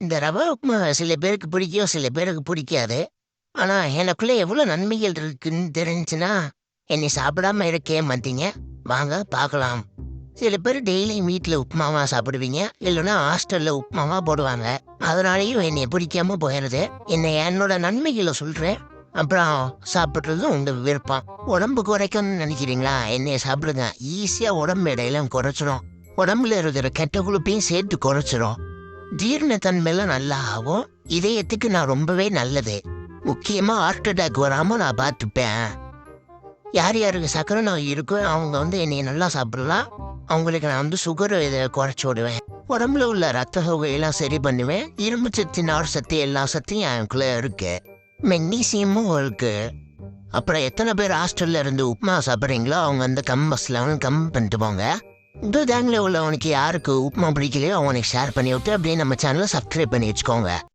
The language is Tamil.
இந்த ரவா உப்புமா சில பேருக்கு பிடிக்கும், சில பேருக்கு பிடிக்காது. ஆனா, எனக்குள்ள எவ்வளோ நன்மைகள் இருக்குன்னு தெரிஞ்சுச்சுன்னா, என்னை சாப்பிடாம இருக்கவே மாட்டீங்க. வாங்க பார்க்கலாம். சில பேர் டெய்லியும் வீட்ல உப்புமாவா சாப்பிடுவீங்க. இல்லைன்னா ஹாஸ்டல்ல உப்புமாவா போடுவாங்க. அதனாலேயும் என்னைய பிடிக்காம போயிருது. என்னோட நன்மைகள சொல்றேன். அப்புறம் சாப்பிடுறது உங்க விருப்பம். உடம்பு குறைக்கணும்னு நினைக்கிறீங்களா? என்னைய சாப்பிடுங்க. ஈஸியா உடம்பு எடையெல்லாம் குறைச்சிரும். உடம்புல இருக்கிற கெட்ட கொழுப்பையும் சேர்த்து குறைச்சிரும். ஜீரணத்தன்மையெல்லாம் நல்லா ஆகும். இதயத்துக்கு நான் ரொம்பவே நல்லது. முக்கியமா ஹார்ட் அட்டாக் வராம நான் பார்த்துப்பேன். யார் யாருக்கு சர்க்கரை நோய் இருக்கோ அவங்க என்னைய நல்லா சாப்பிடலாம். அவங்களுக்கு நான் சுகர் இதை குறைச்சி விடுவேன். உடம்புல உள்ள ரத்த சோகையெல்லாம் சரி பண்ணுவேன். இரும்பு சத்து, நார் சத்து எல்லா சத்தையும் எனக்குள்ள இருக்கு. மெக்னீசியமும் இருக்கு. அப்புறம் எத்தனை பேர் ஹாஸ்டல்ல இருந்து உப்புமா சாப்பிட்றீங்களோ அவங்க கம்பஸ்ல கம் பண்ணிட்டு போங்க. இந்த கேங்ல உள்ளவனுக்கு யாருக்கு உப்புமா பிடிக்கலையோ அவனுக்கு ஷேர் பண்ணி விட்டு அப்படியே நம்ம சேனலை சப்ஸ்கிரைப் பண்ணி வச்சுக்கோங்க.